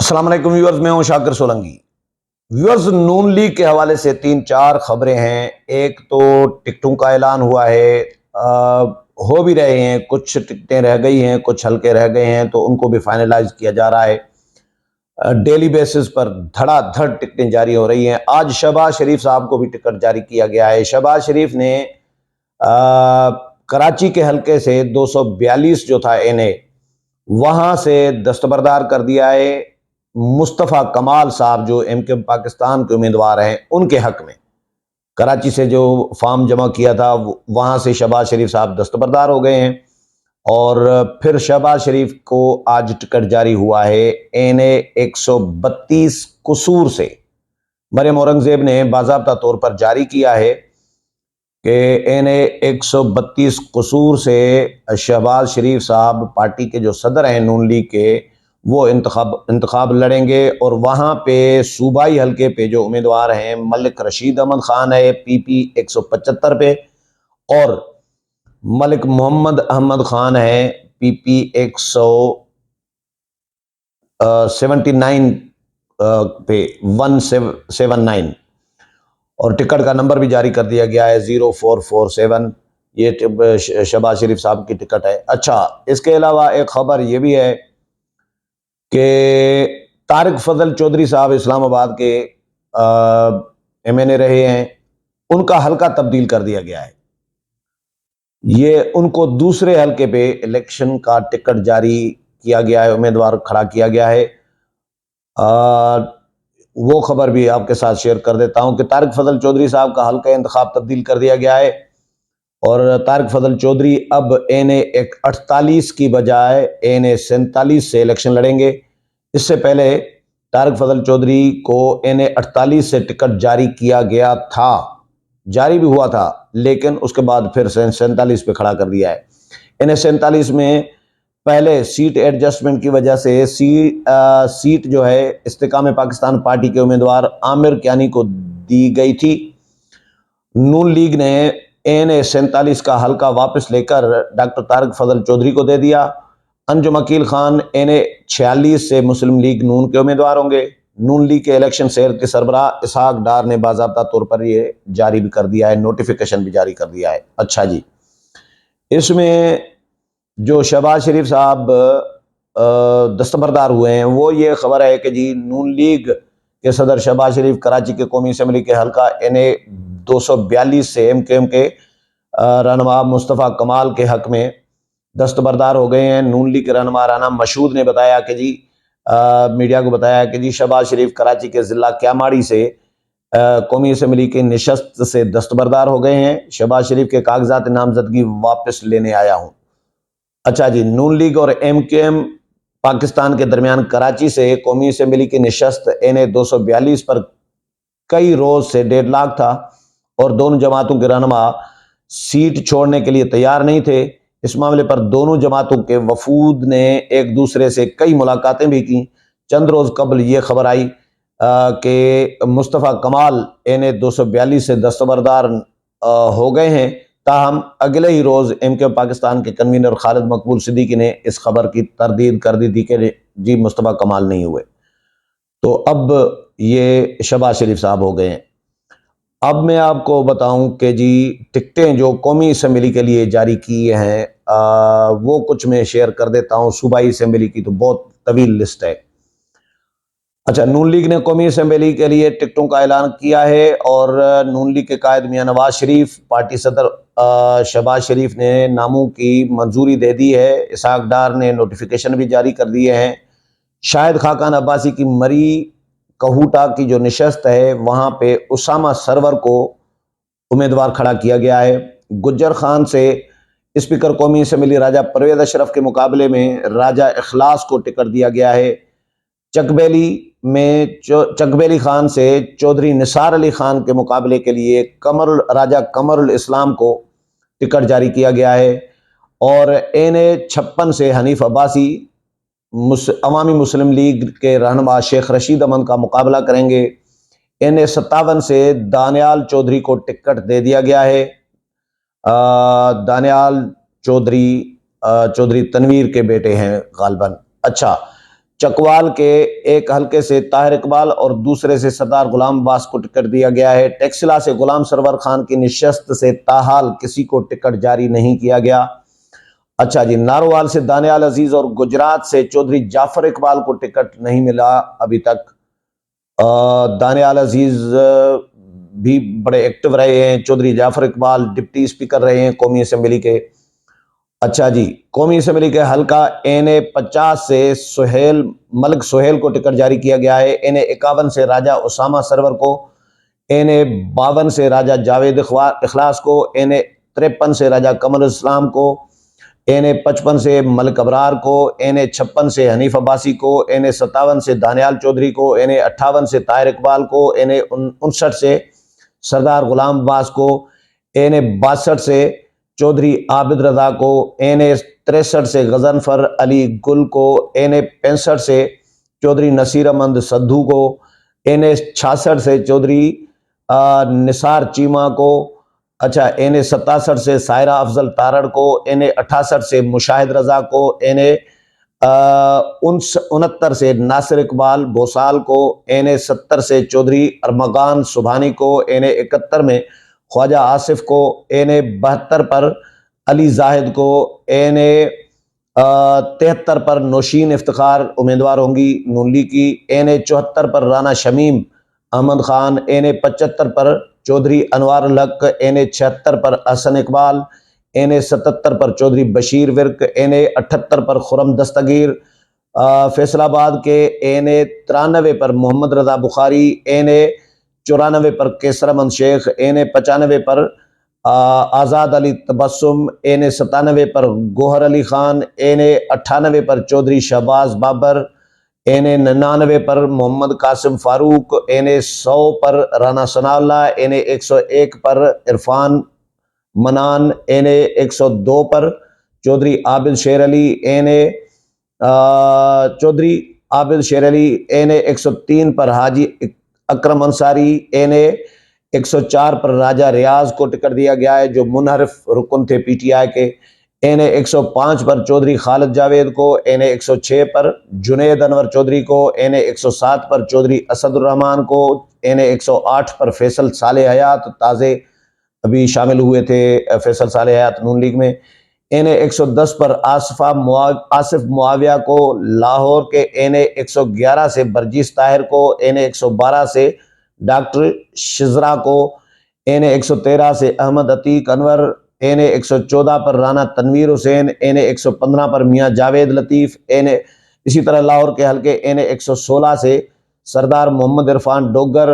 السلام علیکم ویورز، میں ہوں شاکر سولنگی۔ ویورز، نون لیگ کے حوالے سے 3-4 خبریں ہیں۔ ایک تو ٹکٹوں کا اعلان ہوا ہے، ہو بھی رہے ہیں، کچھ ٹکٹیں رہ گئی ہیں، کچھ ہلکے رہ گئے ہیں، تو ان کو بھی فائنلائز کیا جا رہا ہے۔ ڈیلی بیسس پر دھڑا دھڑ ٹکٹیں جاری ہو رہی ہیں۔ آج شہباز شریف صاحب کو بھی ٹکٹ جاری کیا گیا ہے۔ شہباز شریف نے کراچی کے حلقے سے 242 جو تھا NA، وہاں سے دستبردار کر دیا ہے مصطفیٰ کمال صاحب، جو MKM پاکستان کے امیدوار ہیں، ان کے حق میں۔ کراچی سے جو فارم جمع کیا تھا وہاں سے شہباز شریف صاحب دستبردار ہو گئے ہیں، اور پھر شہباز شریف کو آج ٹکٹ جاری ہوا ہے NA 132 قصور سے۔ مریم اورنگزیب نے باضابطہ طور پر جاری کیا ہے کہ NA 132 قصور سے شہباز شریف صاحب پارٹی کے جو صدر ہیں نون لیگ کے، وہ انتخاب لڑیں گے، اور وہاں پہ صوبائی حلقے پہ جو امیدوار ہیں، ملک رشید احمد خان ہے PP 175 پہ، اور ملک محمد احمد خان ہے PP 179 پہ 179، اور ٹکٹ کا نمبر بھی جاری کر دیا گیا ہے 0447۔ یہ شہباز شریف صاحب کی ٹکٹ ہے۔ اچھا، اس کے علاوہ ایک خبر یہ بھی ہے کہ طارق فضل چودھری صاحب اسلام آباد کے MNA رہے ہیں، ان کا حلقہ تبدیل کر دیا گیا ہے۔ یہ ان کو دوسرے حلقے پہ الیکشن کا ٹکٹ جاری کیا گیا ہے، امیدوار کھڑا کیا گیا ہے۔ وہ خبر بھی آپ کے ساتھ شیئر کر دیتا ہوں کہ طارق فضل چودھری صاحب کا حلقہ انتخاب تبدیل کر دیا گیا ہے، اور طارق فضل چودھری اب NA 48 کی بجائے NA 47 سے الیکشن لڑیں گے۔ اس سے پہلے طارق فضل چودھری کو NA 48 سے ٹکٹ جاری کیا گیا تھا، جاری بھی ہوا تھا، لیکن اس کے بعد پھر 47 پہ کھڑا کر دیا ہے۔ NA 47 میں پہلے سیٹ ایڈجسٹمنٹ کی وجہ سے سیٹ جو ہے استحکام پاکستان پارٹی کے امیدوار عامر کیانی کو دی گئی تھی۔ نون لیگ نے NA 47 کا حلقہ واپس لے کر ڈاکٹر طارق فضل چودھری کو دے دیا۔ انجم عقیل خان NA 46 سے مسلم لیگ نون کے امیدوار ہوں گے۔ نون لیگ کے الیکشن سیل کے سربراہ اسحاق ڈار نے باضابطہ طور پر یہ جاری بھی کر دیا ہے، نوٹیفیکیشن بھی جاری کر دیا ہے۔ اچھا جی، اس میں جو شہباز شریف صاحب دستبردار ہوئے ہیں، وہ یہ خبر ہے کہ جی نون لیگ کے صدر شہباز شریف کراچی کے قومی اسمبلی کے حلقہ NA 242 سے MKM کے رہنما مصطفیٰ کمال کے حق میں دستبردار ہو گئے ہیں۔ نون لیگ کے رہنما رانا مشہود نے بتایا کہ جی میڈیا کو بتایا کہ جی شہباز شریف کراچی کے ضلع کیاماڑی سے قومی اسمبلی کی نشست سے دستبردار ہو گئے ہیں۔ شہباز شریف کے کاغذات نامزدگی واپس لینے آیا ہوں۔ اچھا جی، نون لیگ اور MKM پاکستان کے درمیان کراچی سے قومی اسمبلی کی نشست NA 242 پر کئی روز سے ڈیڈ لاک تھا، اور دونوں جماعتوں کے رہنما سیٹ چھوڑنے کے لیے تیار نہیں تھے۔ اس معاملے پر دونوں جماعتوں کے وفود نے ایک دوسرے سے کئی ملاقاتیں بھی کی۔ چند روز قبل یہ خبر آئی کہ مصطفیٰ کمال NA 242 سے دستبردار ہو گئے ہیں، تاہم اگلے ہی روز MKM پاکستان کے کنوینر خالد مقبول صدیقی نے اس خبر کی تردید کر دی تھی کہ جی مصطفیٰ کمال نہیں ہوئے، تو اب یہ شہباز شریف صاحب ہو گئے ہیں۔ اب میں آپ کو بتاؤں کہ جی ٹکٹیں جو قومی اسمبلی کے لیے جاری کی ہیں، وہ کچھ میں شیئر کر دیتا ہوں۔ صوبائی اسمبلی کی تو بہت طویل لسٹ ہے۔ اچھا، نون لیگ نے قومی اسمبلی کے لیے ٹکٹوں کا اعلان کیا ہے، اور نون لیگ کے قائد میاں نواز شریف، پارٹی صدر شہباز شریف نے ناموں کی منظوری دے دی ہے۔ اسحاق ڈار نے نوٹیفیکیشن بھی جاری کر دیے ہیں۔ شاہد خاقان عباسی کی مری کہوٹا کی جو نشست ہے، وہاں پہ اسامہ سرور کو امیدوار کھڑا کیا گیا ہے۔ گجر خان سے اسپیکر قومی اسمبلی راجہ پرویز اشرف کے مقابلے میں راجہ اخلاص کو ٹکٹ دیا گیا ہے۔ چکبیلی خان سے چودھری نثار علی خان کے مقابلے کے لیے راجہ قمر الاسلام کو ٹکٹ جاری کیا گیا ہے، اور NA 56 سے حنیف عباسی عوامی مسلم لیگ کے رہنما شیخ رشید احمد کا مقابلہ کریں گے۔ NA 57 سے دانیال چودھری کو ٹکٹ دے دیا گیا ہے۔ دانیال چودھری تنویر کے بیٹے ہیں غالباً۔ اچھا، چکوال کے ایک حلقے سے طاہر اقبال اور دوسرے سے سردار غلام عباس کو ٹکٹ دیا گیا ہے۔ ٹیکسلا سے غلام سرور خان کی نشست سے تاحال کسی کو ٹکٹ جاری نہیں کیا گیا۔ اچھا جی، نارووال سے دانیال عزیز اور گجرات سے چودھری جعفر اقبال کو ٹکٹ نہیں ملا ابھی تک۔ دانیال عزیز بھی بڑے ایکٹیو رہے ہیں، چودھری جعفر اقبال ڈپٹی اسپیکر رہے ہیں قومی اسمبلی کے۔ اچھا جی، قومی اسمبلی کے حلقہ این50 سے ملک سہیل کو ٹکٹ جاری کیا گیا ہے۔ این51 سے راجہ اسامہ سرور کو، این52 سے راجہ جاوید اخلاص کو، این53 سے راجہ قمر اسلام کو، این55 سے ملک ابرار کو، این56 سے حنیف عباسی کو، این57 سے دانیال چودھری کو، این58 سے طاہر اقبال کو، این59 سے سردار غلام عباس کو، این62 سے چودھری عابد رضا کو، این63 سے غضنفر علی گل کو، این65 سے چودھری نصیر احمد سدھو کو، این66 سے چودھری نثار چیمہ کو، اچھا این67 سے سائرہ افضل تارڑ کو، این68 سے مشاہد رضا کو، این69 سے ناصر اقبال بوسال کو، این70 سے چودھری ارمغان سبحانی کو، این71 میں خواجہ آصف کو، این72 پر علی زاہد کو، این73 پر نوشین افتخار امیدوار ہوں گی نون لیگ کی، این74 پر رانا شمیم احمد خان، این75 پر چودھری انوار الحق، این76 پر احسن اقبال، این77 پر چودھری بشیر ورک، این78 پر خرم دستگیر فیصل آباد کے، این93 پر محمد رضا بخاری، این94 پر کیسر احمد شیخ، این95 پر آزاد علی تبسم، این97 پر گوہر علی خان، این98 پر چودھری شہباز بابر، این99 پر محمد قاسم فاروق، این100 پر رانا ثناء اللہ، این101 پر عرفان منان، این102 پر چودھری عابد شیر علی، این103 پر حاجی اکرم انصاری، این104 پر راجہ ریاض کو ٹکٹ دیا گیا ہے جو منحرف رکن تھے پی ٹی آئی کے، این105 پر چودھری خالد جاوید کو، این106 پر جنید انور چودھری کو، این107 پر چودھری اسد الرحمان کو، این108 پر فیصل صالح حیات تازے ابھی شامل ہوئے تھے فیصل صالح حیات نون لیگ میں، این110 پر آصف معاویہ کو، لاہور کے این111 سے برجیس طاہر کو، این112 سے ڈاکٹر شزرا کو، این113 سے احمد عتیق انور، این114 پر رانا تنویر حسین، این115 پر میاں جاوید لطیف، اسی طرح لاہور کے حلقے این116 سے سردار محمد عرفان ڈوگر،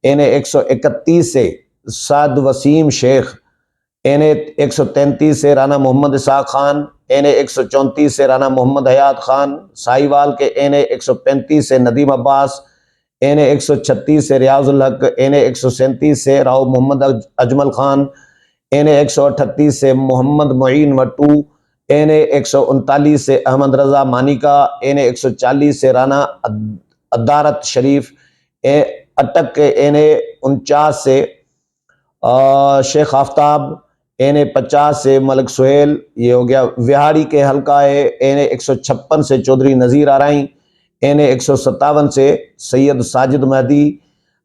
این131 سے سعد وسیم شیخ، این133 سے رانا محمد اسحاق خان، این134 سے رانا محمد حیات خان ساہیوال کے، این135 سے ندیم عباس، این136 سے ریاض الحق، این137 سے راؤ محمد اجمل خان، این138 سے محمد معین وٹو، این139 سے احمد رضا مانیکا، این140 سے رانا عدارت شریف، اٹک کے این49 سے شیخ آفتاب، این50 سے ملک سہیل، یہ ہو گیا۔ وہاڑی کے حلقہ ہے این156 سے چودھری نذیر آرائیں، این157 سے سید ساجد مہدی،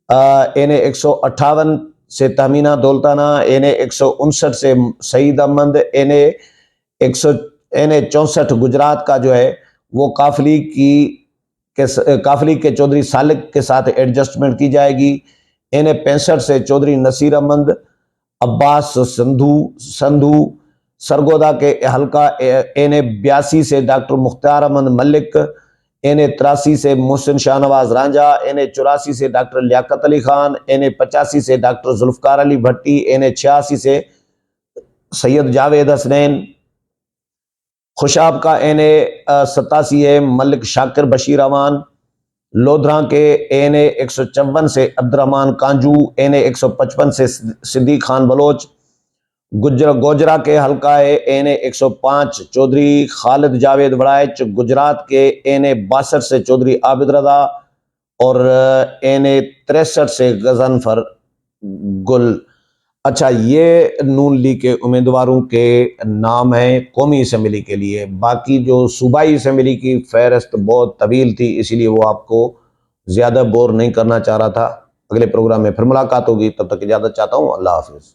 این158 سے تہمینہ دولتانہ، این159 سے سعید احمد، این64 گجرات کا جو ہے وہ قافلی کے چودھری سالک کے ساتھ ایڈجسٹمنٹ کی جائے گی، این65 سے چودھری نصیر احمد عباس سندھو، سرگودا کے حلقہ این82 سے ڈاکٹر مختار احمد ملک، این83 سے محسن شاہ نواز رانجھا، این84 سے ڈاکٹر لیاقت علی خان، این85 سے ڈاکٹر ذوالفقار علی بھٹی، این86 سے سید جاوید حسنین۔ خوشاب کا این87 ہے ملک شاکر بشیر امان، لودھراں کے این154 سے عبدالرحمان کانجو، این155 سے صدیق خان بلوچ، گوجرا کے حلقہ ہے این105 چودھری خالد جاوید وڑائچ، گجرات کے این62 سے چودھری عابد رضا اور این63 سے غضنفر گل۔ اچھا، یہ نون لیگ کے امیدواروں کے نام ہیں قومی اسمبلی کے لیے، باقی جو صوبائی اسمبلی کی فہرست بہت طویل تھی، اسی لیے وہ آپ کو زیادہ بور نہیں کرنا چاہ رہا تھا۔ اگلے پروگرام میں پھر ملاقات ہوگی، تب تک اجازت چاہتا ہوں، اللہ حافظ۔